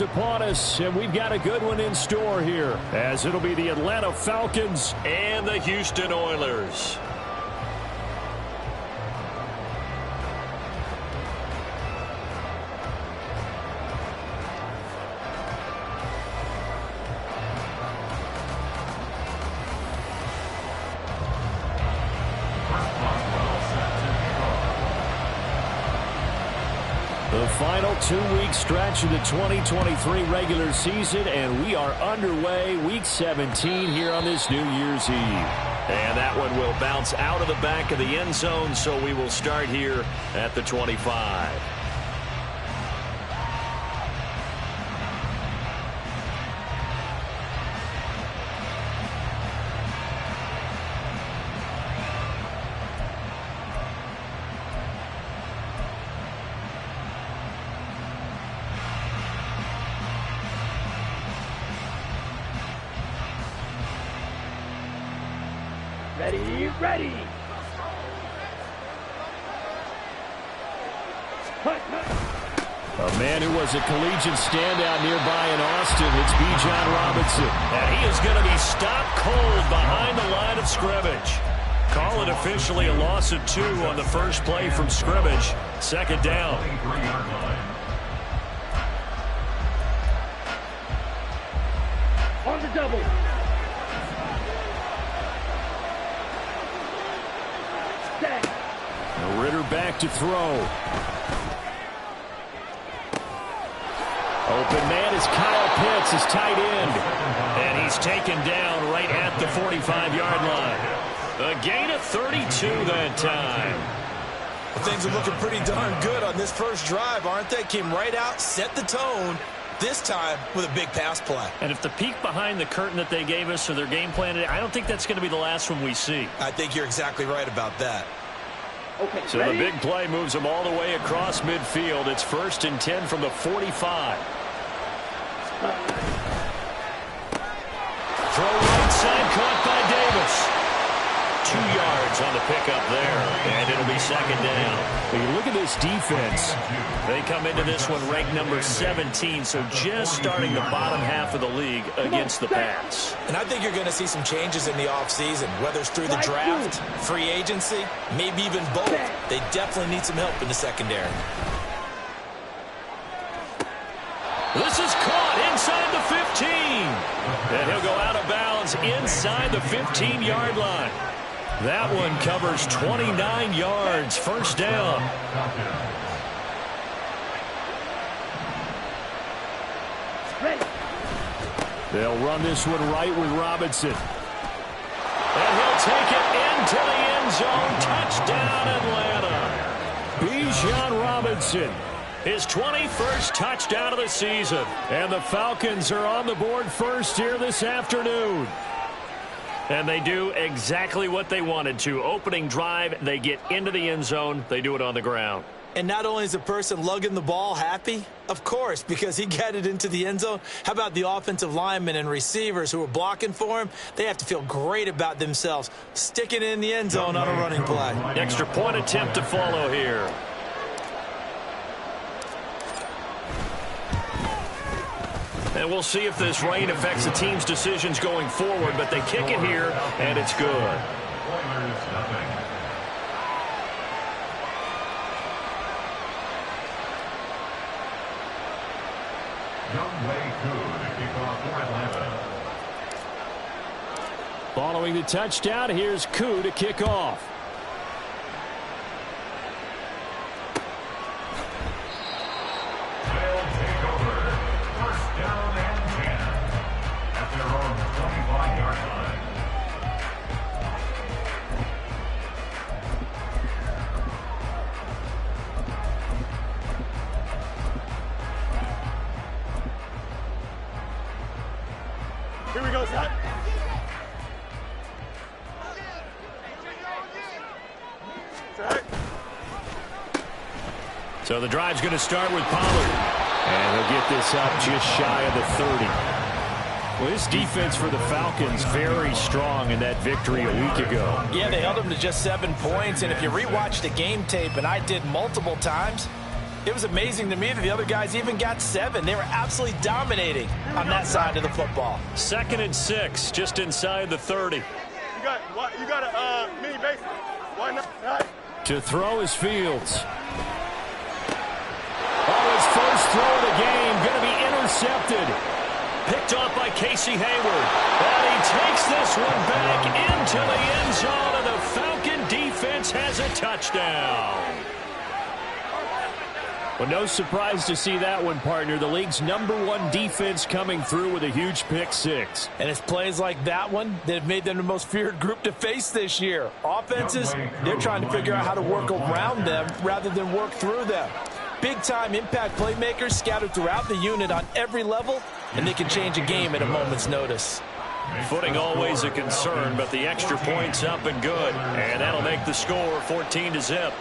Upon us, and we've got a good one in store here, as it'll be the Atlanta Falcons and the Houston Oilers. The final 2-week stretch of the 2023 regular season, and we are underway week 17 here on this New Year's Eve. And that one will bounce out of the back of the end zone, so we will start here at the 25. Ready. A man who was a collegiate standout nearby in Austin, it's Bijan Robinson. And he is going to be stopped cold behind the line of scrimmage. Call it officially a loss of 2 on the first play from scrimmage. Second down. On the double. Ritter back to throw. Open man is Kyle Pitts, his tight end. And he's taken down right at the 45-yard line. A gain of 32 that time. Well, things are looking pretty darn good on this first drive, aren't they? Came right out, set the tone, this time with a big pass play. And if the peek behind the curtain that they gave us or their game plan, I don't think that's going to be the last one we see. I think you're exactly right about that. Okay, so ready? The big play moves them all the way across midfield. It's 1st and 10 from the 45. Throw right side, caught by Davis. 2 yards on the pickup there, and it'll be second down. When you look at this defense, they come into this one ranked number 17, so just starting the bottom half of the league against the pass. And I think you're going to see some changes in the offseason, whether it's through the draft, free agency, maybe even both. They definitely need some help in the secondary. This is caught inside the 15. And he'll go out of bounds inside the 15-yard line. That one covers 29 yards, first down. They'll run this one right with Robinson. And he'll take it into the end zone. Touchdown, Atlanta. Bijan Robinson. His 21st touchdown of the season. And the Falcons are on the board first here this afternoon. And they do exactly what they wanted to. Opening drive, they get into the end zone. They do it on the ground. And not only is the person lugging the ball happy, of course, because he got it into the end zone. How about the offensive linemen and receivers who are blocking for him? They have to feel great about themselves, sticking it in the end zone on a running play. Extra point attempt to follow here. And we'll see if this rain affects the team's decisions going forward, but they kick it here, and it's good. Following the touchdown, here's Koo to kick off. Here we go, son. So the drive's going to start with Pollard. And he'll get this up just shy of the 30. Well, this defense for the Falcons very strong in that victory a week ago. Yeah, they held them to just 7 points. And if you rewatch the game tape, and I did multiple times, It was amazing to me that the other guys even got 7. They were absolutely dominating on that side of the football. 2nd and 6, just inside the 30. You got a mini base. Why not? To throw is Fields. Oh, his first throw of the game going to be intercepted. Picked off by Casey Hayward. And he takes this one back into the end zone, and the Falcon defense has a touchdown. Well, no surprise to see that one, partner. The league's #1 defense coming through with a huge pick 6. And it's plays like that one that have made them the most feared group to face this year. Offenses, they're trying to figure out how to work around them rather than work through them. Big-time impact playmakers scattered throughout the unit on every level, and they can change a game at a moment's notice. Footing always a concern, but the extra point's up and good. And that'll make the score 14-0.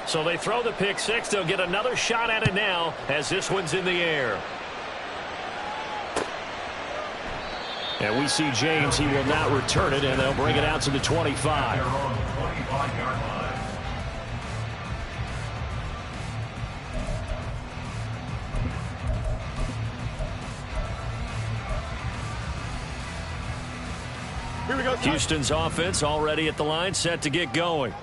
So they throw the pick 6. They'll get another shot at it now as this one's in the air. And we see James. He will not return it, and they'll bring it out to the 25. Here we go. Houston's offense already at the line, set to get going.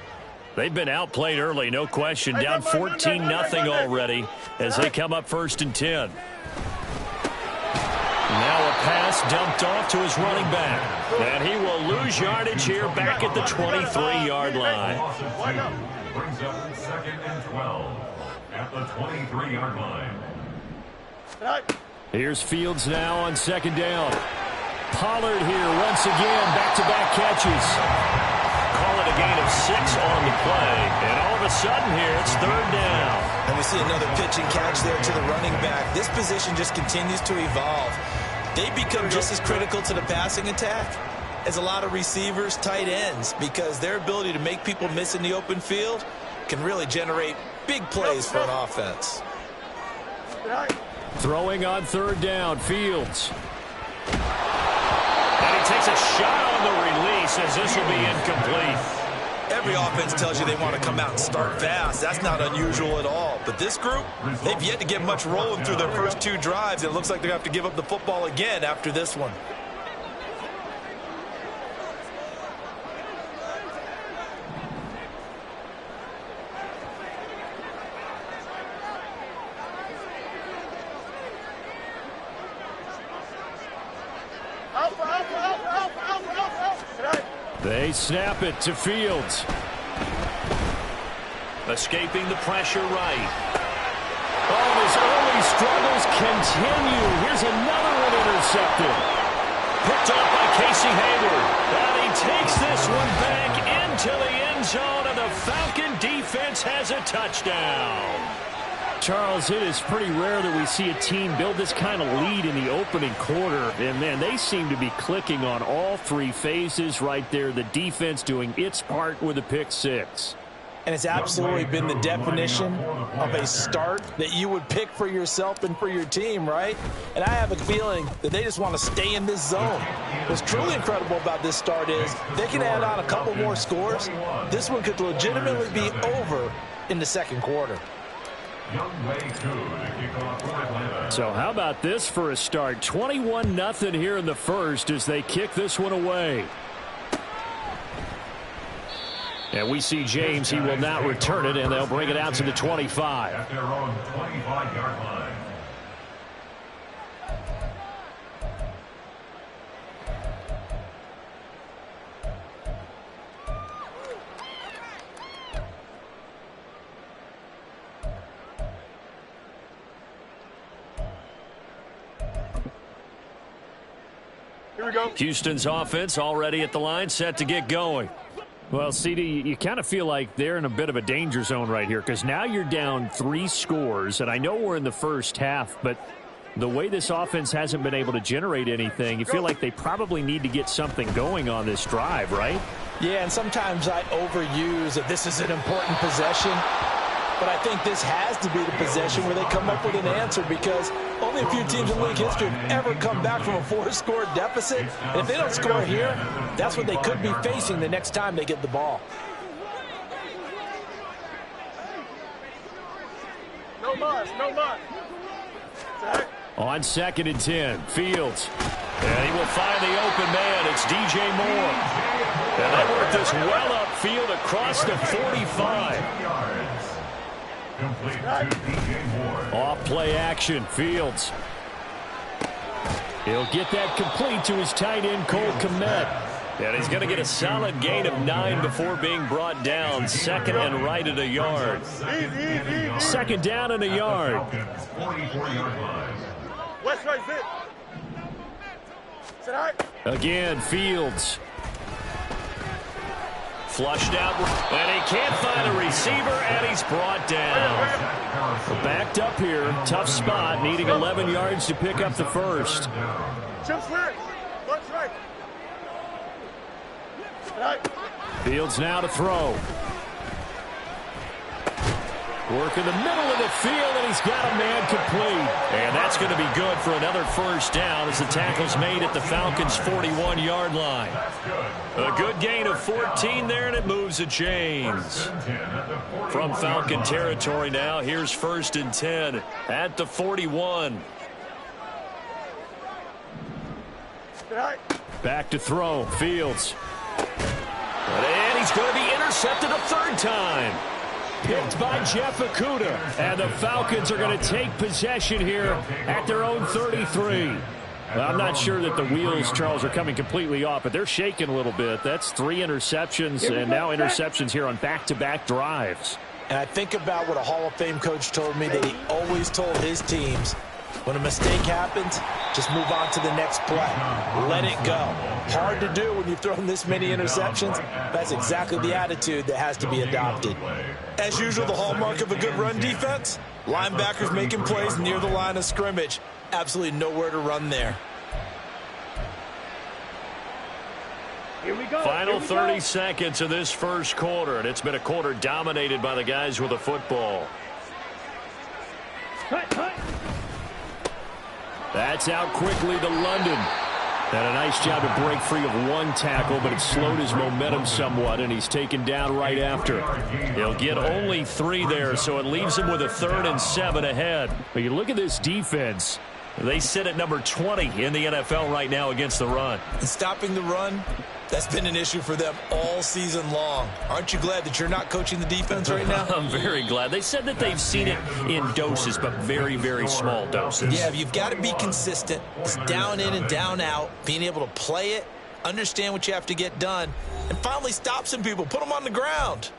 They've been outplayed early, no question. Down 14-0 already as they come up 1st and 10. Now a pass dumped off to his running back. And he will lose yardage here back at the 23-yard line. Brings up 2nd and 12 at the 23-yard line. Here's Fields now on 2nd down. Pollard here once again, back-to-back catches. Call it a gain of 6 on the play. And all of a sudden here, it's 3rd down. And we see another pitch and catch there to the running back. This position just continues to evolve. They become just as critical to the passing attack as a lot of receivers, tight ends, because their ability to make people miss in the open field can really generate big plays for an offense. Throwing on 3rd down, Fields. And he takes a shot on the release as this will be incomplete. Every offense tells you they want to come out and start fast. That's not unusual at all. But this group, they've yet to get much rolling through their first 2 drives. It looks like they're going to have to give up the football again after this one. They snap it to Fields. Escaping the pressure right. Oh, his early struggles continue. Here's another one intercepted. Picked off by Casey Hayward. And he takes this one back into the end zone, and the Falcon defense has a touchdown. Charles, it is pretty rare that we see a team build this kind of lead in the opening quarter. And, man, they seem to be clicking on all 3 phases right there. The defense doing its part with a pick 6. And it's absolutely been the definition of a start that you would pick for yourself and for your team, right? And I have a feeling that they just want to stay in this zone. What's truly incredible about this start is they can add on a couple more scores. This one could legitimately be over in the 2nd quarter. So how about this for a start? 21-0 here in the first as they kick this one away. And we see James. He will not return it, and they'll bring it out to the 25. At their own 25-yard line. Here we go. Houston's offense already at the line, set to get going. Well, CD, you kind of feel like they're in a bit of a danger zone right here because now you're down 3 scores, and I know we're in the first half, but The way this offense hasn't been able to generate anything, you feel like they probably need to get something going on this drive, right? Yeah, and sometimes I overuse that this is an important possession. But I think this has to be the possession where they come up with an answer, because only a few teams in league history have ever come back from a 4-score deficit. And if they don't score here, that's what they could be facing the next time they get the ball. No mud, no mud. On 2nd and 10, Fields. And he will find the open man. It's DJ Moore. And they work this well upfield across the 45. Complete to DJ Moore. Off play action, Fields. He'll get that complete to his tight end, Cole Kmet. And he's going to get a solid gain of 9 before being brought down. 2nd and right at a yard. 2nd down and a yard. 44-yard line. West right, zip. Sit high. Again, Fields. Flushed out, and he can't find a receiver, and he's brought down. Backed up here, tough spot, needing 11 yards to pick up the first. Chip slant. Lunch right. Right. Fields now to throw. Work in the middle of the field, and he's got a man complete. And that's going to be good for another first down as the tackle's made at the Falcons' 41-yard line. A good gain of 14 there, and it moves the chains. From Falcon territory now, here's 1st and 10 at the 41. Back to throw, Fields. And he's going to be intercepted a 3rd time. Picked by Jeff Okudah. And the Falcons are going to take possession here at their own 33. Well, I'm not sure that the wheels, Charles, are coming completely off, but they're shaking a little bit. That's 3 interceptions, and now interceptions here on back-to-back drives. And I think about what a Hall of Fame coach told me, that he always told his teams, when a mistake happens, just move on to the next play. Let it go. Hard to do when you've thrown this many interceptions. That's exactly the attitude that has to be adopted. As usual, the hallmark of a good run defense, linebackers making plays near the line of scrimmage. Absolutely nowhere to run there. Here we go. Final 30 seconds of this first quarter, and it's been a quarter dominated by the guys with the football. That's out quickly to London. And a nice job to break free of one tackle, but it slowed his momentum somewhat, and he's taken down right after. He'll get only 3 there, so it leaves him with a 3rd and 7 ahead. But you look at this defense. They sit at number 20 in the NFL right now against the run. And stopping the run, that's been an issue for them all season long. Aren't you glad that you're not coaching the defense right now? I'm very glad. They said that they've seen it in doses, but very, very small doses. Yeah, you've got to be consistent. It's down in and down out, being able to play it, understand what you have to get done, and finally stop some people, put them on the ground.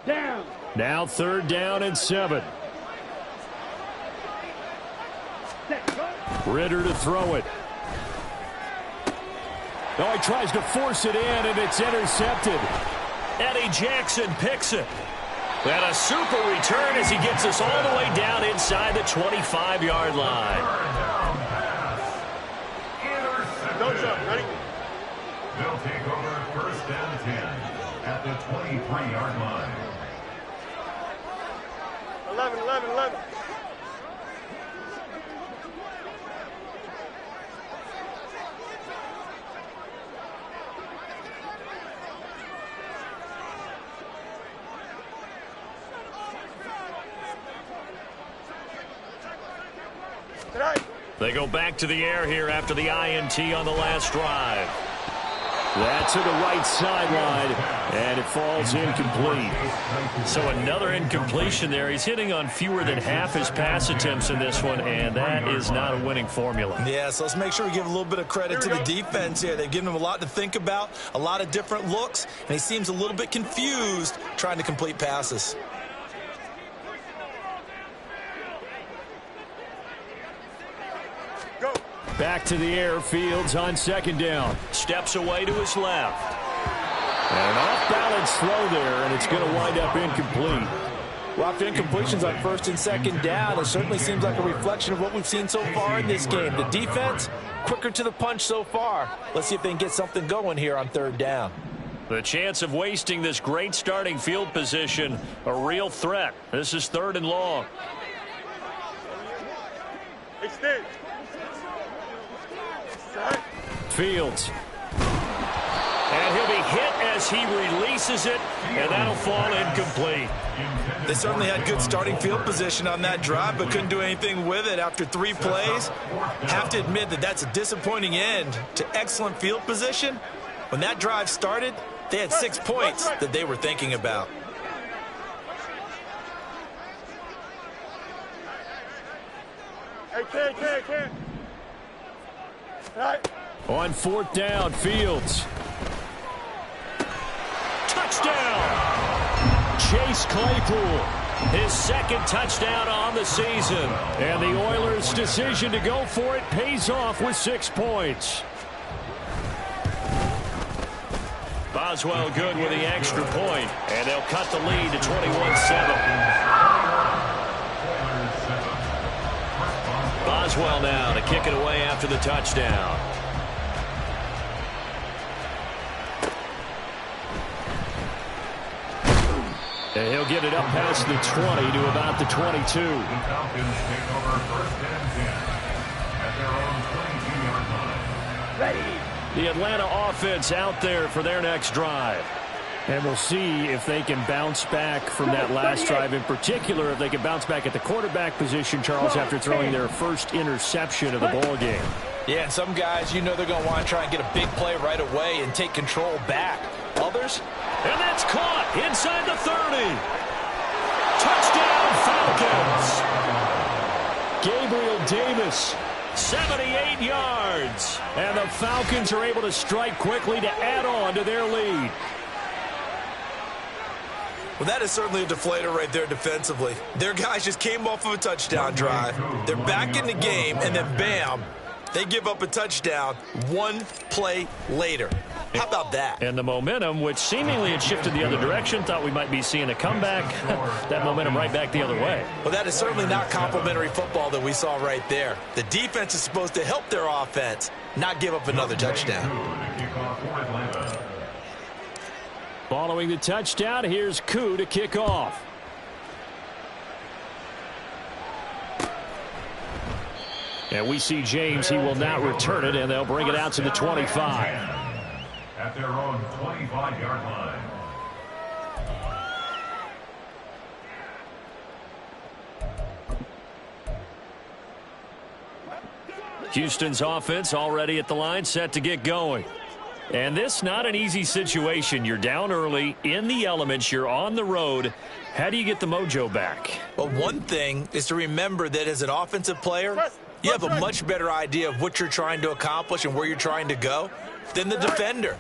Down. Now 3rd down and 7. Ritter to throw it. Oh, he tries to force it in, and it's intercepted. Eddie Jackson picks it. And a super return as he gets us all the way down inside the 25-yard line. Don't jump. Ready? They'll take over 1st and 10 at the 23-yard line. 11, 11, 11. They go back to the air here after the INT on the last drive. That's to the right sideline, and it falls incomplete. So another incompletion there. He's hitting on fewer than half his pass attempts in this one, and that is not a winning formula. Yeah, so let's make sure we give a little bit of credit to the defense here. They've given him a lot to think about, a lot of different looks, and he seems a little bit confused trying to complete passes. Back to the air, Fields on 2nd down. Steps away to his left. And an off-balance Nice throw there, and it's going to wind up incomplete. Well, after incompletions on first and second down, it certainly seems like a reflection of what we've seen so far in this game. The defense, quicker to the punch so far. Let's see if they can get something going here on third down. The chance of wasting this great starting field position, a real threat. This is 3rd and long. Extend. Fields. And he'll be hit as he releases it, and that'll fall incomplete. They certainly had good starting field position on that drive, but couldn't do anything with it after 3 plays. Have to admit that that's a disappointing end to excellent field position. When that drive started, they had 6 points that they were thinking about. Hey, Ken. Right. On 4th down, Fields. Touchdown! Chase Claypool, his 2nd touchdown on the season. And the Oilers' decision to go for it pays off with 6 points. Boswell good with the extra point, and they'll cut the lead to 21-7. Boswell now to kick it away after the touchdown. And he'll get it up past the 20 to about the 22. The Falcons take over 1st and 10 at their own 22-yard line. Ready. The Atlanta offense out there for their next drive. And we'll see if they can bounce back from that last drive, in particular, if they can bounce back at the quarterback position, Charles, after throwing their first interception of the ball game. Yeah, and some guys, you know they're going to want to try and get a big play right away and take control back. Others? And that's caught inside the 30. Touchdown, Falcons. Gabriel Davis. 78 yards. And the Falcons are able to strike quickly to add on to their lead. Well, that is certainly a deflator right there defensively. Their guys just came off of a touchdown drive. They're back in the game, and then bam, they give up a touchdown 1 play later. How about that? And the momentum, which seemingly had shifted the other direction, thought we might be seeing a comeback. That momentum right back the other way. Well, that is certainly not complimentary football that we saw right there. The defense is supposed to help their offense, not give up another touchdown. Following the touchdown, here's Koo to kick off. And we see James. He will not return it, and they'll bring it out to the 25. At their own 25-yard line. Houston's offense already at the line, set to get going. And this not an easy situation. You're down early, in the elements, you're on the road. How do you get the mojo back? Well, one thing is to remember that as an offensive player, you have a much better idea of what you're trying to accomplish and where you're trying to go than the defender.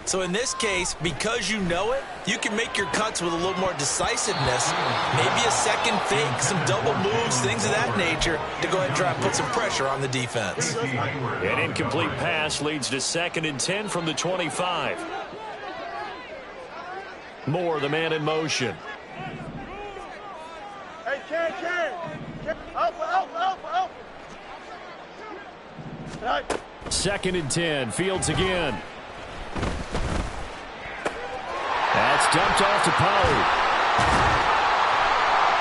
So in this case, because you know it, you can make your cuts with a little more decisiveness, maybe a second fake, some double moves, things of that nature, to go ahead and try and put some pressure on the defense. An incomplete pass leads to 2nd and 10 from the 25. Moore, the man in motion. Hey, Ken. Out. Right. 2nd and 10. Fields again. That's dumped off to Pollard.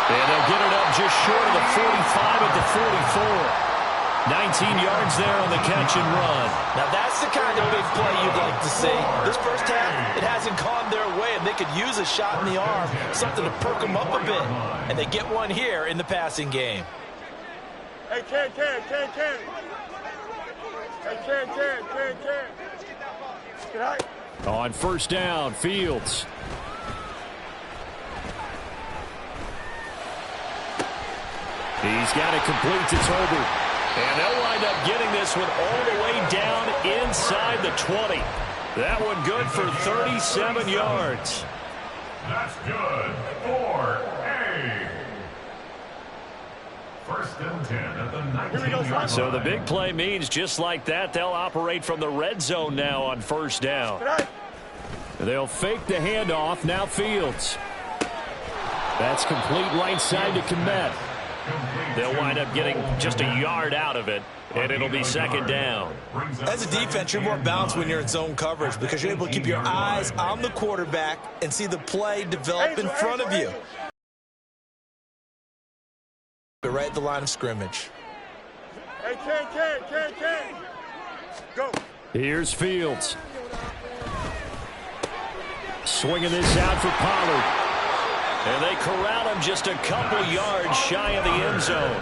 And they'll get it up just short of the 45 at the 44. 19 yards there on the catch and run. Now that's the kind of big play you'd like to see. This first half, it hasn't gone their way, and they could use a shot in the arm, something to perk them up a bit. And they get one here in the passing game. Hey, Ken. Hey, Ken. Good night. On 1st down, Fields. He's got it complete to Tolbert. And they'll wind up getting this one all the way down inside the 20. That one good for 37 yards. That's good for A. 1st and 10 at the 19-yard line. So the big play means just like that, they'll operate from the red zone now on 1st down. They'll fake the handoff. Now Fields. That's complete right side to Kmet. They'll wind up getting just a yard out of it, and it'll be second down. As a defense, you're more balanced when you're in zone coverage because you're able to keep your eyes on the quarterback and see the play develop in front of you. You're right at the line of scrimmage. Hey, Ken. Go. Here's Fields. Swinging this out for Pollard. And they corral him just a couple yards shy of the end zone.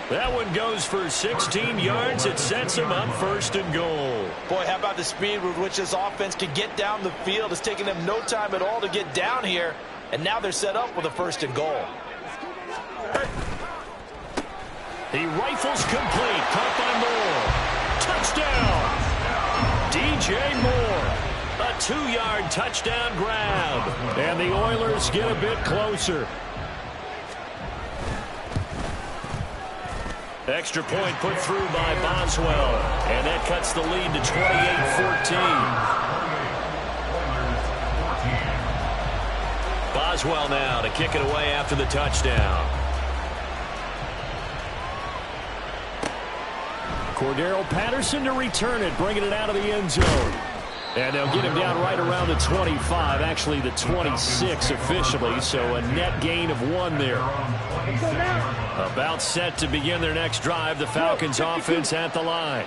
That one goes for 16 yards. It sets him up first and goal. Boy, how about the speed with which this offense can get down the field? It's taken them no time at all to get down here. And now they're set up with a first and goal. He rifles complete. Caught by Moore. Touchdown. DJ Moore. A 2-yard touchdown grab. And the Oilers get a bit closer. Extra point put through by Boswell. And that cuts the lead to 28-14. Boswell now to kick it away after the touchdown. Cordero Patterson to return it, bringing it out of the end zone. And they'll get him down right around the 25, actually the 26 officially, so a net gain of 1 there. About set to begin their next drive, the Falcons offense at the line.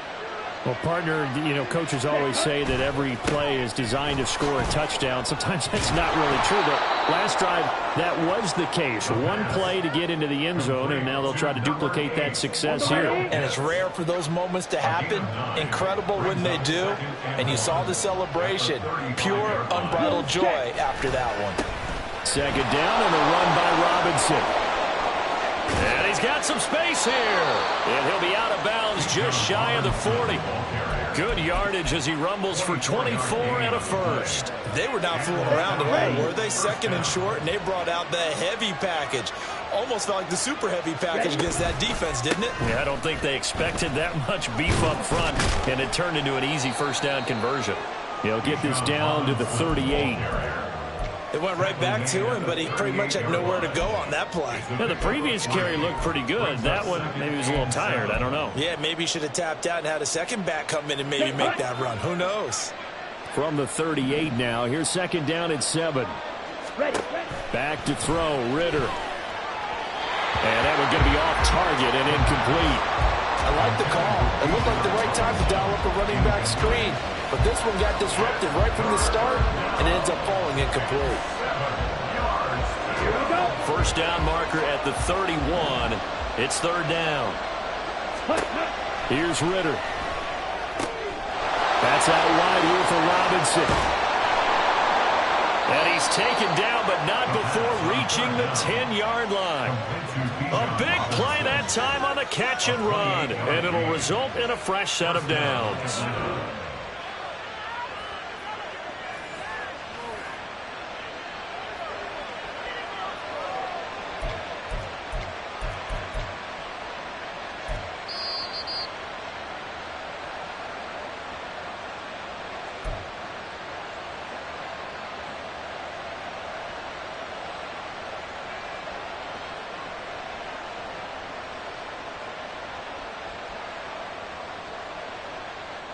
Well, partner, you know, coaches always say that every play is designed to score a touchdown. Sometimes that's not really true, but last drive, that was the case. One play to get into the end zone, and now they'll try to duplicate that success here. And it's rare for those moments to happen. Incredible when they do. And you saw the celebration. Pure, unbridled joy after that one. Second down and a run by Robinson. And he's got some space here. And he'll be out of bounds just shy of the 40. Good yardage as he rumbles for 24 and a first. They were not fooling around at all, were they? Second and short, and they brought out the heavy package. Almost felt like the super heavy package against that defense, didn't it? Yeah, I don't think they expected that much beef up front, and it turned into an easy first down conversion. He'll get this down to the 38. It went right back to him, but he pretty much had nowhere to go on that play. Yeah, the previous carry looked pretty good. That one, maybe he was a little tired. I don't know. Yeah, maybe he should have tapped out and had a second back come in and maybe make that run. Who knows? From the 38 now. Here's second down at 7. Back to throw, Ritter. And that one going to be off target and incomplete. I like the call. It looked like the right time to dial up a running back screen. But this one got disrupted right from the start, and it ends up falling incomplete. First down marker at the 31. It's third down. Here's Ritter. That's out wide here for Robinson. And he's taken down, but not before reaching the 10-yard line. A big play that time on the catch and run, and it'll result in a fresh set of downs.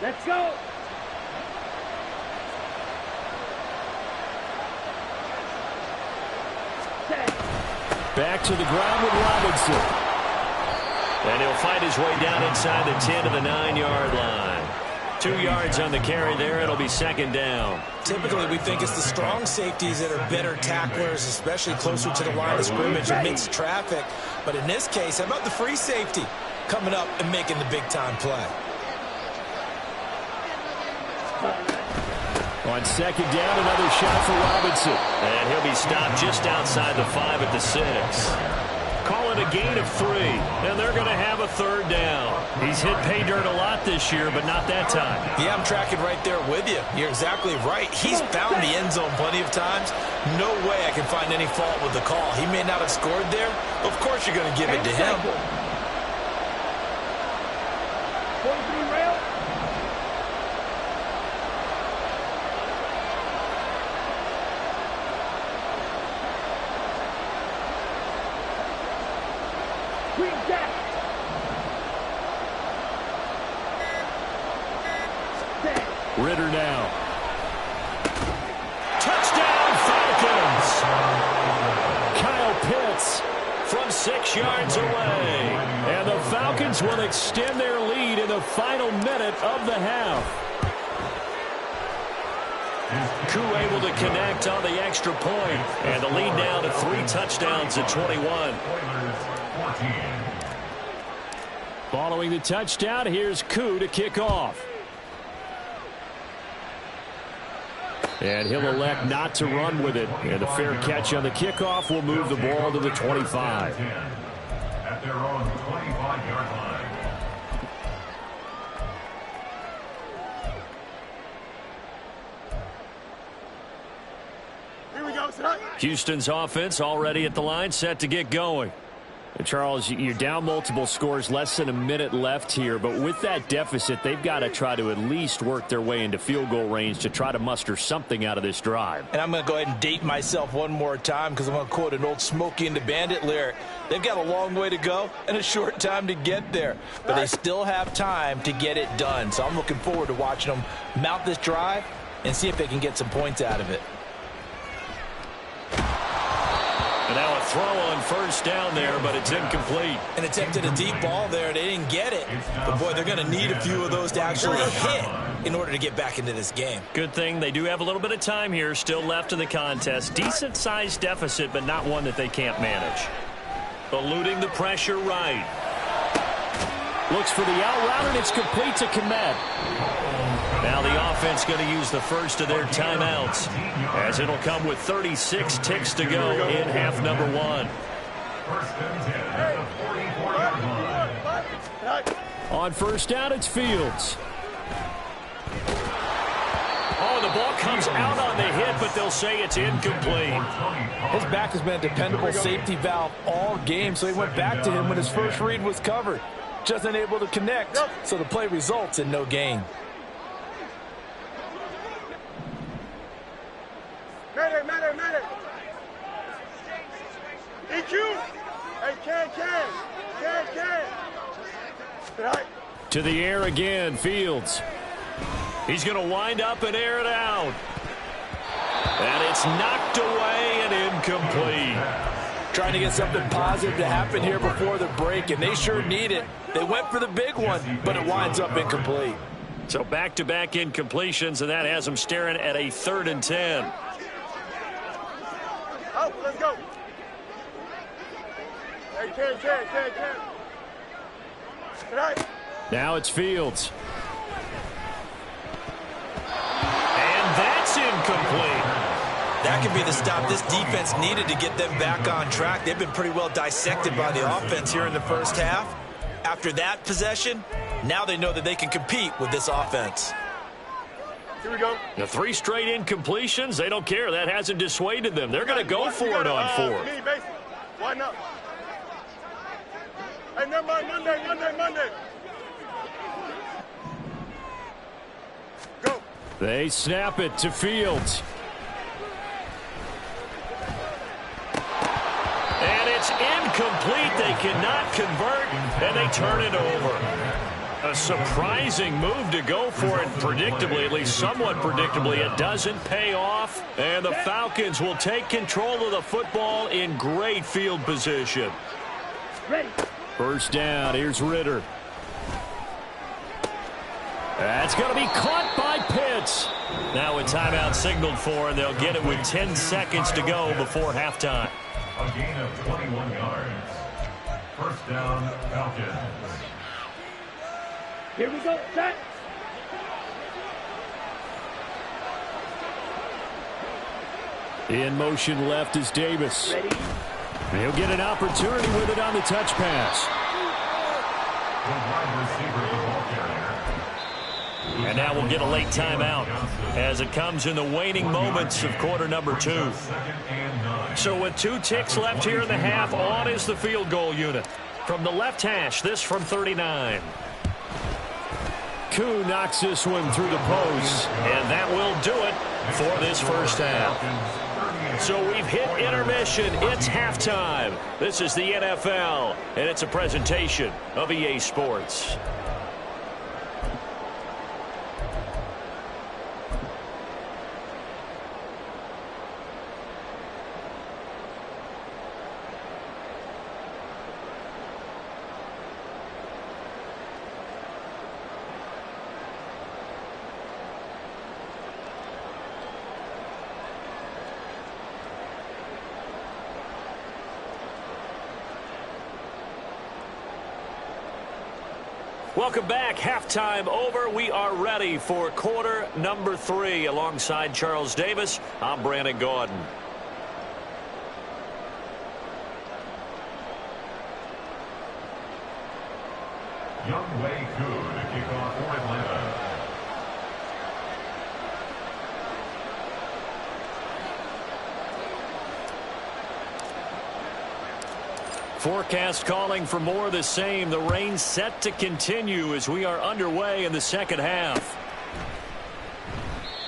Let's go. Back to the ground with Robinson. And he'll fight his way down inside the 10 to the 9-yard line. 2 yards on the carry there. It'll be second down. Typically, we think it's the strong safeties that are better tacklers, especially closer to the line of scrimmage amidst traffic. But in this case, how about the free safety coming up and making the big-time play? On second down, another shot for Robinson. And he'll be stopped just outside the 5 at the 6. Call it a gain of 3, and they're going to have a third down. He's hit pay dirt a lot this year, but not that time. Yeah, I'm tracking right there with you. You're exactly right. He's found the end zone plenty of times. No way I can find any fault with the call. He may not have scored there. Of course you're going to give it to him. Ritter now. Touchdown, Falcons! Kyle Pitts from 6 yards away. And the Falcons will extend their lead in the final minute of the half. Koo able to connect on the extra point, and the lead now to 3 touchdowns at 21. Following the touchdown, here's Koo to kick off. And he'll elect not to run with it. And a fair catch on the kickoff will move the ball to the 25. At their own 25-yard line. Here we go, son. Houston's offense already at the line, set to get going. And Charles, you're down multiple scores, less than a minute left here. But with that deficit, they've got to try to at least work their way into field goal range to try to muster something out of this drive. And I'm going to go ahead and date myself one more time because I'm going to quote an old Smokey and the Bandit lyric. They've got a long way to go and a short time to get there. But they still have time to get it done. So I'm looking forward to watching them mount this drive and see if they can get some points out of it. And now a throw on first down there, but it's incomplete. And attempted a deep ball there. They didn't get it. But, boy, they're going to need a few of those to actually hit in order to get back into this game. Good thing they do have a little bit of time here still left in the contest. Decent-sized deficit, but not one that they can't manage. Eluding the pressure right. Looks for the out route, and it's complete to Komet. Now the offense going to use the first of their timeouts, as it'll come with 36 ticks to go in half number 1. First and 10 at the 44-yard line. On first down, it's Fields. Oh, the ball comes out on the hit, but they'll say it's incomplete. His back has been a dependable safety valve all game, so he went back to him when his first read was covered. Just unable to connect, so the play results in no gain. Matter. EQ. Hey, can. Right. To the air again, Fields. He's going to wind up and air it out. And it's knocked away and incomplete. Trying to get something positive to happen here before the break, and they sure need it. They went for the big one, but it winds up incomplete. So back-to-back incompletions, and that has them staring at a 3rd and 10. Oh, let's go. Hey, can. Right. Now it's Fields. And that's incomplete. That could be the stop this defense needed to get them back on track. They've been pretty well dissected by the offense here in the first half. After that possession, now they know that they can compete with this offense. Here we go. The 3 straight incompletions, they don't care. That hasn't dissuaded them. They're going to go for it on 4th. Me, basic. Why not? Hey, never mind. Monday. Go. They snap it to Fields. And it's incomplete. They cannot convert, and they turn it over. A surprising move to go for it predictably, at least somewhat predictably. It doesn't pay off, and the Falcons will take control of the football in great field position. Ready. First down, here's Ritter. That's going to be caught by Pitts. Now a timeout signaled for, and they'll get it with 10 seconds to go before halftime. A gain of 21 yards. First down, Falcons. Here we go. Set. In motion left is Davis. Ready. He'll get an opportunity with it on the touch pass. The wide receiver, the ball carrier. And now we'll get a late timeout as it comes in the waning moments of quarter number 2. Second and 9. So with 2 ticks left here in the half, on is the field goal unit. From the left hash, this from 39. Koo knocks this one through the post. And that will do it for this first half. So we've hit intermission. It's halftime. This is the NFL, and it's a presentation of EA Sports. Welcome back. Halftime over. We are ready for quarter number 3. Alongside Charles Davis, I'm Brandon Gaudin. Young Wei Koo to kick off for Atlanta. Forecast calling for more of the same. The rain set to continue as we are underway in the second half.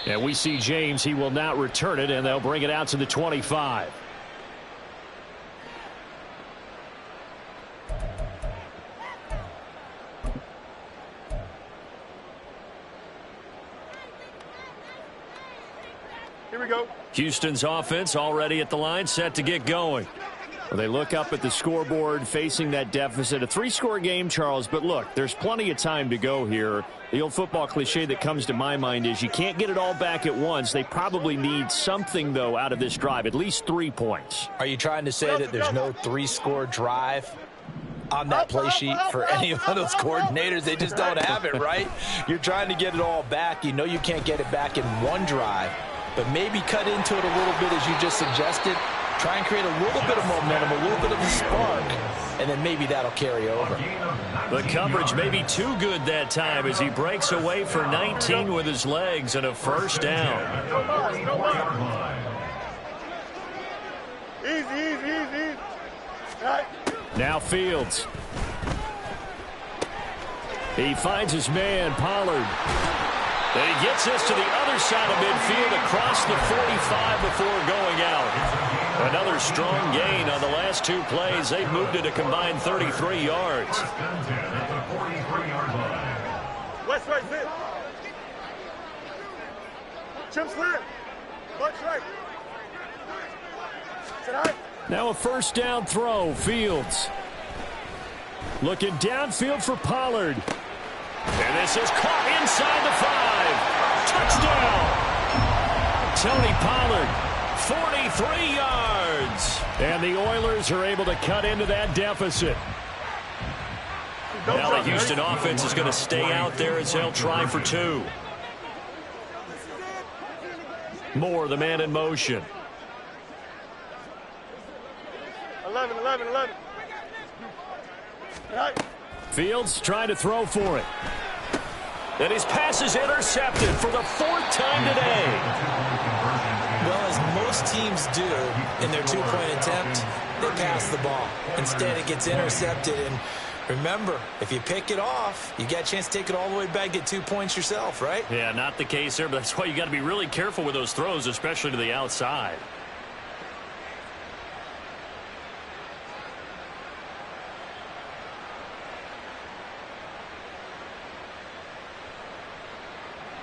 And we see James. He will not return it, and they'll bring it out to the 25. Here we go. Houston's offense already at the line, set to get going. Well, they look up at the scoreboard facing that deficit. A 3-score game, Charles, but look, there's plenty of time to go here. The old football cliche that comes to my mind is you can't get it all back at once. They probably need something, though, out of this drive, at least 3 points. Are you trying to say that there's no 3-score drive on that play sheet for any of those coordinators? They just don't have it, right? You're trying to get it all back. You know you can't get it back in one drive, but maybe cut into it a little bit as you just suggested. Try and create a little bit of momentum, a little bit of a spark, and then maybe that'll carry over. The coverage may be too good that time as he breaks away for 19 with his legs and a first down. Easy. Right. Now Fields. He finds his man, Pollard. And he gets this to the other side of midfield across the 45 before going out. Another strong gain on the last 2 plays. They've moved it a combined 33 yards. West right, sit. Chip slant. Watch right. Sit high. Now a first down throw. Fields. Looking downfield for Pollard. And this is caught inside the 5. Touchdown. Tony Pollard. 43 yards. And the Oilers are able to cut into that deficit. Now the Houston offense is going to stay out there as they'll try for 2. Moore, the man in motion. 11. Right. Fields trying to throw for it. And his pass is intercepted for the 4th time today. Well, as most teams do in their 2-point attempt, they pass the ball. Instead, it gets intercepted. And remember, if you pick it off, you got a chance to take it all the way back, get 2 points yourself, right? Yeah, not the case there, but that's why you got to be really careful with those throws, especially to the outside.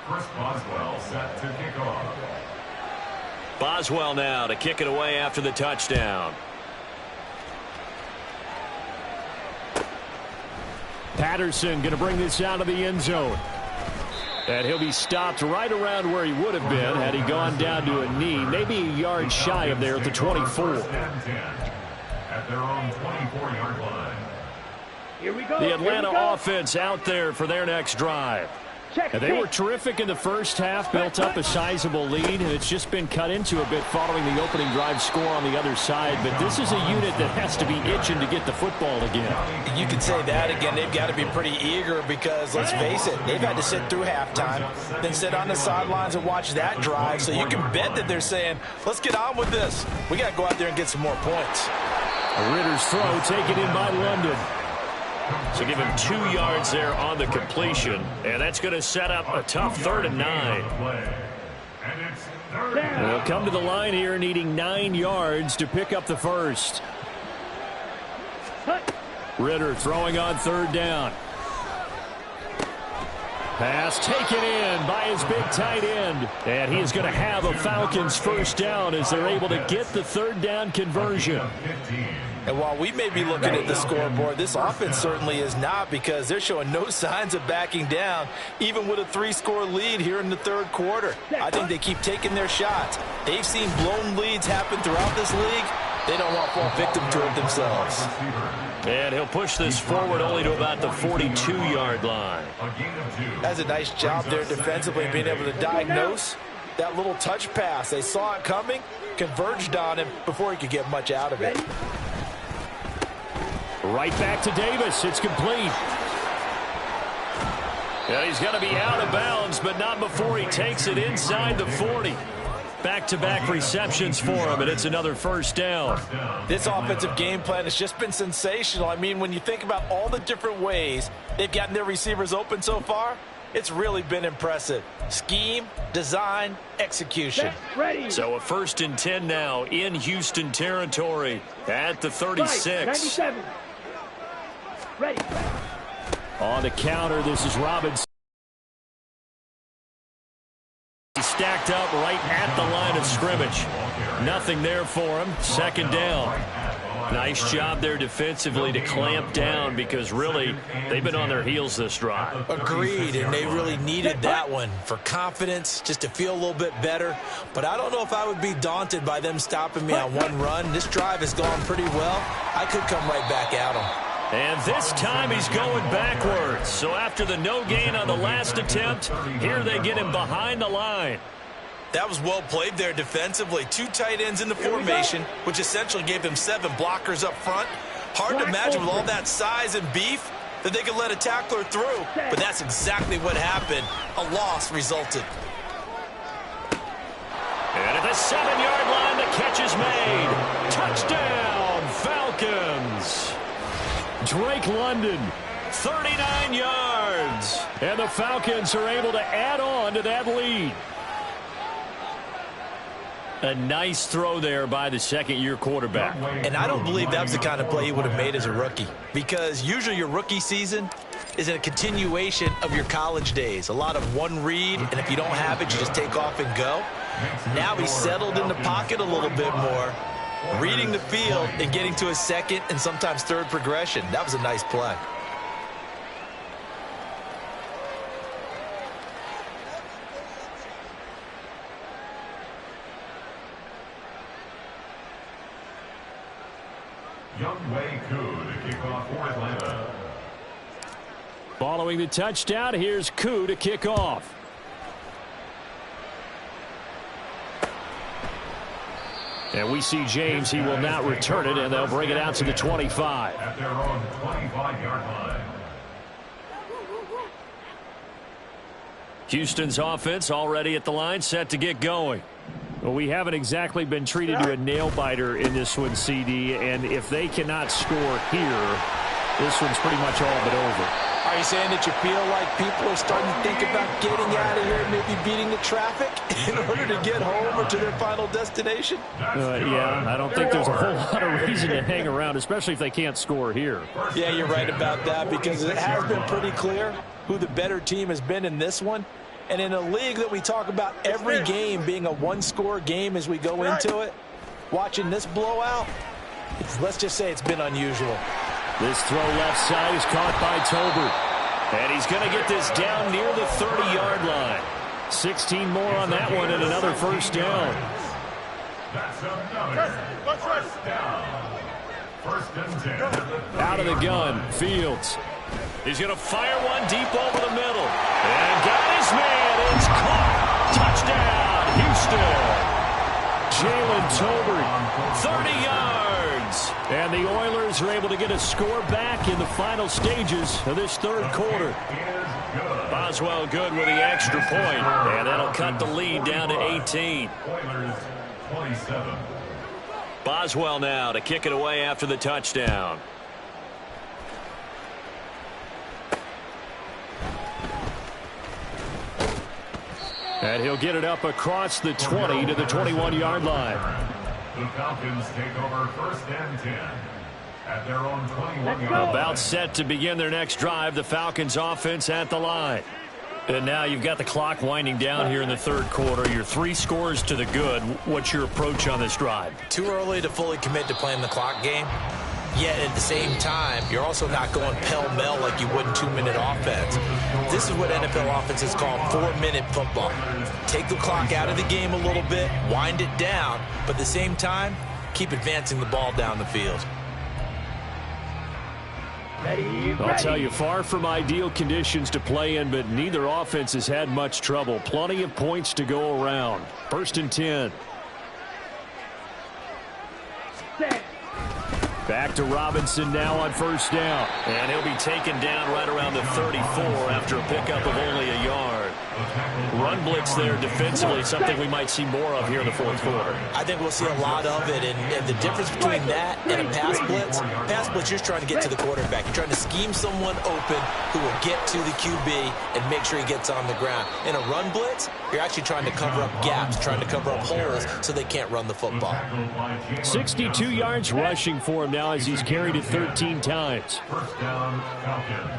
Chris Boswell set to kick off. Boswell now to kick it away after the touchdown. Patterson going to bring this out of the end zone. And he'll be stopped right around where he would have been had he gone down to a knee, maybe a yard shy of there at the 24. At their own 24-yard line. Here we go. The Atlanta offense out there for their next drive. And they were terrific in the first half, built up a sizable lead, and it's just been cut into a bit following the opening drive score on the other side. But this is a unit that has to be itching to get the football again. You can say that again. They've got to be pretty eager because, let's face it, they've had to sit through halftime, then sit on the sidelines and watch that drive. So you can bet that they're saying, let's get on with this. We got to go out there and get some more points. Ritter's throw taken in by London. So give him 2 yards there on the completion, and that's going to set up a tough 3rd and 9. And it's They'll come to the line here needing 9 yards to pick up the first. Ritter throwing on third down. Pass taken in by his big tight end. And he is going to have a Falcons first down as they're able to get the third down conversion. And while we may be looking at the scoreboard, this offense certainly is not, because they're showing no signs of backing down, even with a 3-score lead here in the third quarter. I think they keep taking their shots. They've seen blown leads happen throughout this league. They don't want to fall victim to it themselves. And he'll push this forward only to about the 42-yard line. That's a nice job there defensively, being able to diagnose that little touch pass. They saw it coming, converged on him before he could get much out of it. Right back to Davis. It's complete. Yeah, he's going to be out of bounds, but not before he takes it inside the 40. Back-to-back receptions for him, and it's another first down. This offensive game plan has just been sensational. I mean, when you think about all the different ways they've gotten their receivers open so far, it's really been impressive. Scheme, design, execution. So a 1st and 10 now in Houston territory at the 36. 97. Ready. On the counter, this is Robinson. Stacked up right at the line of scrimmage. Nothing there for him. Second down. Nice job there defensively to clamp down, because really they've been on their heels this drive. Agreed, and they really needed that one for confidence, just to feel a little bit better. But I don't know if I would be daunted by them stopping me on one run. This drive has gone pretty well. I could come right back at them. And this time he's going backwards. So after the no gain on the last attempt, here they get him behind the line. That was well played there defensively. 2 tight ends in the formation, which essentially gave them 7 blockers up front. Hard to imagine with all that size and beef that they could let a tackler through, but that's exactly what happened. A loss resulted. And at the 7-yard line, the catch is made. Touchdown, Falcons. Drake London. 39 yards. And the Falcons are able to add on to that lead. A nice throw there by the second-year quarterback. And I don't believe that was the kind of play he would have made as a rookie, because usually your rookie season is a continuation of your college days. A lot of one read, and if you don't have it, you just take off and go. Now he's settled in the pocket a little bit more, reading the field and getting to his second and sometimes third progression. That was a nice play. Youngway Koo to kick off for Atlanta. Following the touchdown, here's Koo to kick off. And we see James. He will not return it, and they'll bring it out to the 25. At their own 25-yard line. Houston's offense already at the line, set to get going. Well, we haven't exactly been treated to a nail-biter in this one, CD, and if they cannot score here, this one's pretty much all but over. Are you saying that you feel like people are starting to think about getting out of here and maybe beating the traffic in order to get home or to their final destination? Yeah, I don't think there's a whole lot of reason to hang around, especially if they can't score here. Yeah, you're right about that, because it has been pretty clear who the better team has been in this one. And in a league that we talk about every game being a one-score game as we go into it, watching this blowout, let's just say it's been unusual. This throw left side is caught by Tolbert. And he's going to get this down near the 30-yard line. 16 more on that one and another first down. That's another first down. 1st and 10. Out of the gun, Fields. He's going to fire one deep over the middle. And got his man. It's caught. Touchdown, Houston. Jalen Tolbert. 30 yards. And the Oilers are able to get a score back in the final stages of this third quarter. Boswell good with the extra point. And that'll cut the lead down to 18. Oilers 27. Boswell now to kick it away after the touchdown. And he'll get it up across the 20 to the 21-yard line. The Falcons take over 1st and 10 at their own 21-yard. About set to begin their next drive. The Falcons offense at the line. And now you've got the clock winding down here in the third quarter. You're 3 scores to the good. What's your approach on this drive? Too early to fully commit to playing the clock game. Yet at the same time, you're also not going pell-mell like you would in 2-minute offense. This is what NFL offenses call 4-minute football. Take the clock out of the game a little bit, wind it down, but at the same time, keep advancing the ball down the field. I'll tell you, far from ideal conditions to play in, but neither offense has had much trouble. Plenty of points to go around. 1st and 10. Back to Robinson now on 1st down. And he'll be taken down right around the 34 after a pickup of only a yard. Run blitz there defensively, something we might see more of here in the fourth quarter. I think we'll see a lot of it, and the difference between that and a pass blitz, you're trying to get to the quarterback. You're trying to scheme someone open who will get to the QB and make sure he gets on the ground. In a run blitz, you're actually trying to cover up gaps, trying to cover up holes so they can't run the football. 62 yards rushing for him now as he's carried it 13 times. 1st down, Falcons.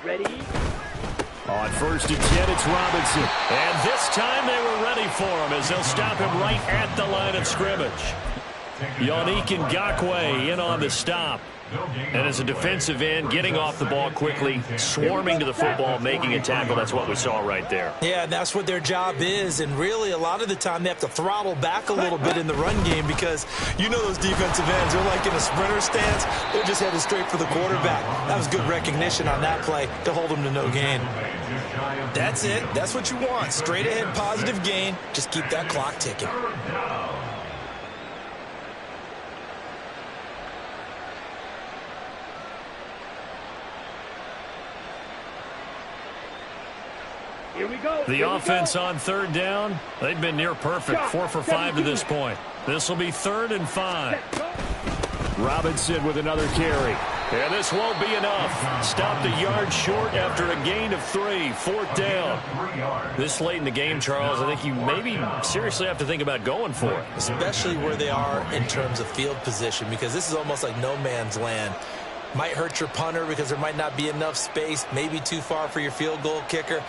Ready? On 1st and 10, it's Robinson. And this time they were ready for him as they'll stop him right at the line of scrimmage. Yannick Ngakoue in on the stop. And as a defensive end, getting off the ball quickly, swarming to the football, making a tackle. That's what we saw right there. Yeah, and that's what their job is. And really, a lot of the time, they have to throttle back a little bit in the run game because you know those defensive ends. They're like in a sprinter stance. They're just headed straight for the quarterback. That was good recognition on that play to hold them to no gain. That's it. That's what you want. Straight ahead, positive gain. Just keep that clock ticking. Here we go. The offense on 3rd down, they've been near perfect. 4 for 5 to this point. This will be 3rd and 5. Robinson with another carry. And this won't be enough. Stopped a yard short after a gain of 3. 4th down. This late in the game, Charles, I think you maybe seriously have to think about going for it. Especially where they are in terms of field position, because this is almost like no man's land. Might hurt your punter because there might not be enough space, maybe too far for your field goal kicker.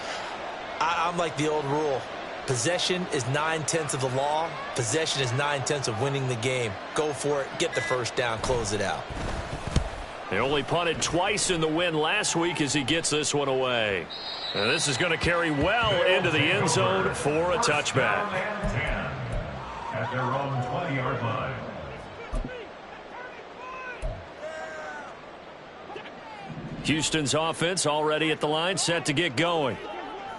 I'm like the old rule. Possession is 9/10 of the law. Possession is 9/10 of winning the game. Go for it. Get the 1st down. Close it out. They only punted twice in the win last week as he gets this one away. And this is going to carry well into the end zone for a touchback. At their own 20-yard line. Houston's offense already at the line, set to get going.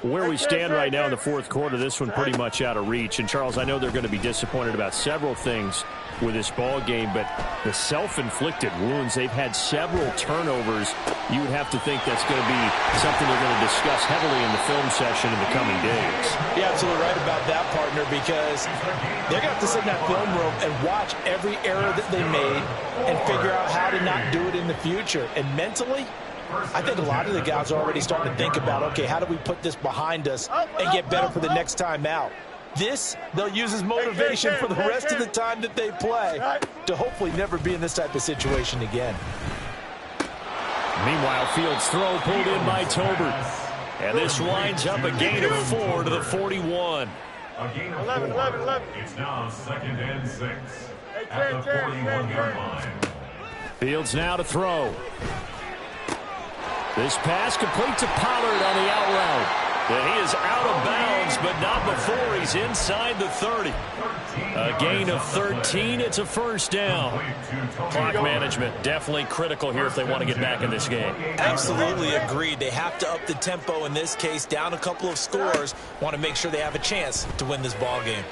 Where we stand right now in the fourth quarter, this one pretty much out of reach. And, Charles, I know they're going to be disappointed about several things with this ball game, but the self-inflicted wounds, they've had several turnovers. You would have to think that's going to be something they're going to discuss heavily in the film session in the coming days. You're absolutely right about that, partner, because they're going to have to sit in that film room and watch every error that they made and figure out how to not do it in the future. And mentally, I think a lot of the guys are already starting to think about, okay, how do we put this behind us and get better for the next time out? This, they'll use as motivation for the rest of the time that they play to hopefully never be in this type of situation again. Meanwhile, Fields' throw pulled in by Tolbert. And this winds up a gain of 4 to the 41. A gain of 4. It's now 2nd and 6 at the 41-yard line. Fields now to throw. This pass complete to Pollard on the out route. And he is out of bounds, but not before he's inside the 30. A gain of 13. It's a 1st down. Clock management definitely critical here if they want to get back in this game. Absolutely agreed. They have to up the tempo in this case, down a couple of scores. Want to make sure they have a chance to win this ball game.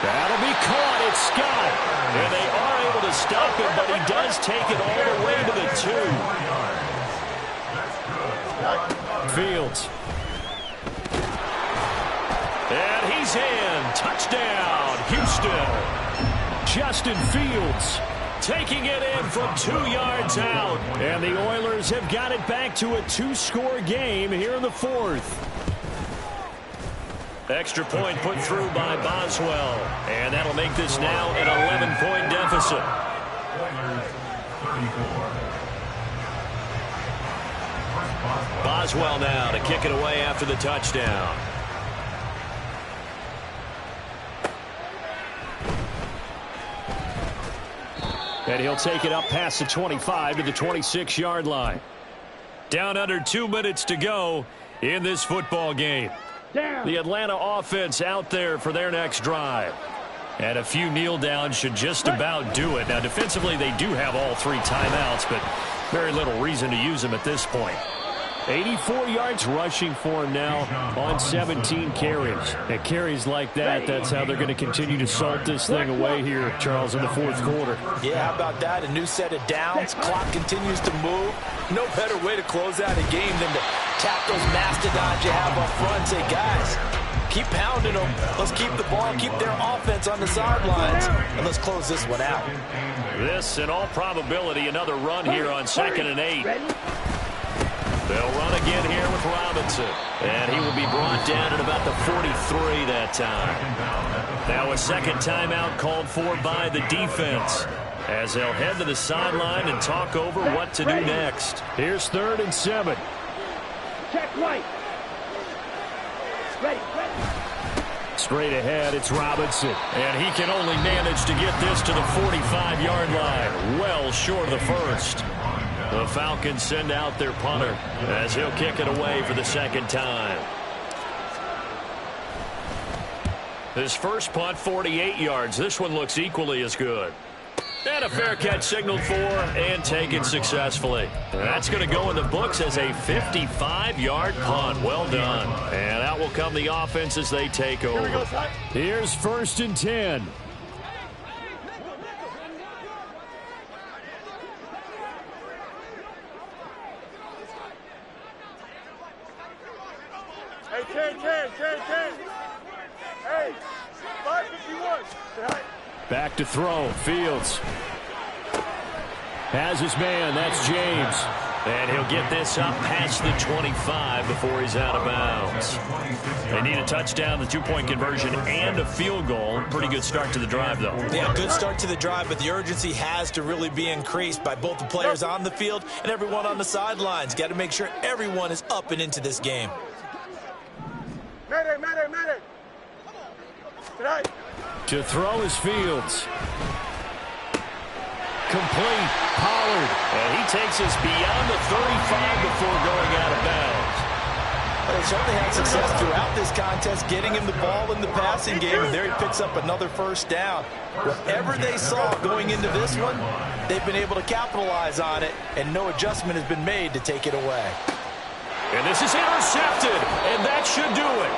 That'll be caught. It's Scott. And they are able to stop him, but he does take it all the way to the 2. Fields. And he's in. Touchdown, Houston. Justin Fields taking it in from 2 yards out. And the Oilers have got it back to a 2-score game here in the fourth. Extra point put through by Boswell. And that'll make this now an 11-point deficit. Boswell now to kick it away after the touchdown. And he'll take it up past the 25 to the 26-yard line. Down under 2 minutes to go in this football game. The Atlanta offense out there for their next drive. And a few kneel downs should just about do it. Now, defensively, they do have all 3 timeouts, but very little reason to use them at this point. 84 yards rushing for him now on 17 carries. And carries like that, that's how they're going to continue to salt this thing away here, Charles, in the fourth quarter. Yeah, how about that? A new set of downs. Clock continues to move. No better way to close out a game than to tap those mastodons you have up front and say, guys, keep pounding them. Let's keep the ball, keep their offense on the sidelines, and let's close this one out. This, in all probability, another run here on 2nd and 8. They'll run again here with Robinson. And he will be brought down at about the 43 that time. Now a second timeout called for by the defense, as they'll head to the sideline and talk over what to do next. Here's 3rd and 7. Check right. Ready. Straight ahead, it's Robinson. And he can only manage to get this to the 45-yard line, well short of the first. The Falcons send out their punter as he'll kick it away for the second time. His first punt, 48 yards. This one looks equally as good. And a fair catch signaled for and taken successfully. That's going to go in the books as a 55-yard punt. Well done. And out will come the offense as they take over. Here's 1st and 10. Hey, 10. Hey, 551. Back to throw. Fields has his man. That's James. And he'll get this up past the 25 before he's out of bounds. They need a touchdown, the 2-point conversion, and a field goal. Pretty good start to the drive, though. Yeah, good start to the drive, but the urgency has to really be increased by both the players on the field and everyone on the sidelines. Got to make sure everyone is up and into this game. Medic. Tonight. To throw is Fields. Complete. Pollard. And he takes us beyond the 35 before going out of bounds. Well, they certainly had success throughout this contest, getting him the ball in the passing game, and there he picks up another first down. Whatever they saw going into this one, they've been able to capitalize on it, and no adjustment has been made to take it away. And this is intercepted, and that should do it.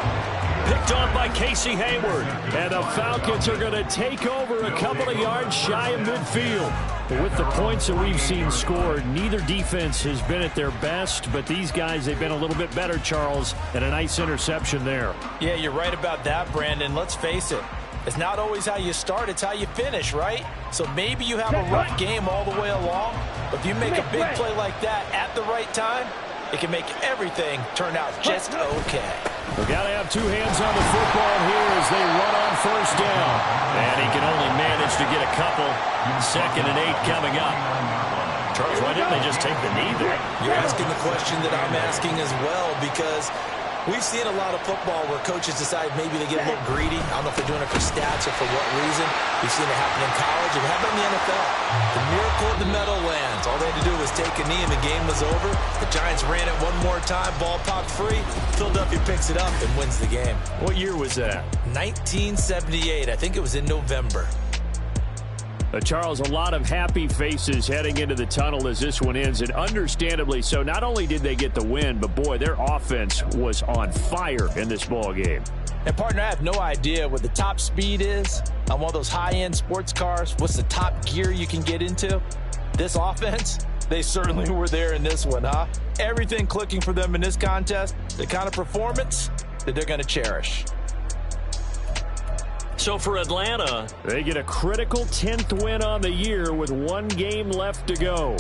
Picked off by Casey Hayward. And the Falcons are going to take over a couple of yards shy of midfield. With the points that we've seen scored, neither defense has been at their best, but these guys, they've been a little bit better, Charles, and a nice interception there. Yeah, you're right about that, Brandon. Let's face it. It's not always how you start, it's how you finish, right? So maybe you have a rough game all the way along, but if you make a big play like that at the right time, it can make everything turn out just okay. We've got to have 2 hands on the football here as they run on first down. And he can only manage to get a couple. 2nd and 8 coming up. Charles, why didn't they just take the knee there? You're asking the question that I'm asking as well, because we've seen a lot of football where coaches decide maybe they get a little greedy. I don't know if they're doing it for stats or for what reason. We've seen it happen in college. It happened in the NFL. The miracle of the Meadowlands. All they had to do was take a knee and the game was over. The Giants ran it one more time. Ball popped free. Philadelphia picks it up and wins the game. What year was that? 1978. I think it was in November. Charles, a lot of happy faces heading into the tunnel as this one ends, and understandably so. Not only did they get the win, but boy, their offense was on fire in this ball game. And partner, I have no idea what the top speed is on one of those high-end sports cars. What's the top gear you can get into? This offense, they certainly were there in this one, huh? Everything clicking for them in this contest, the kind of performance that they're going to cherish. So for Atlanta, they get a critical 10th win on the year with 1 game left to go.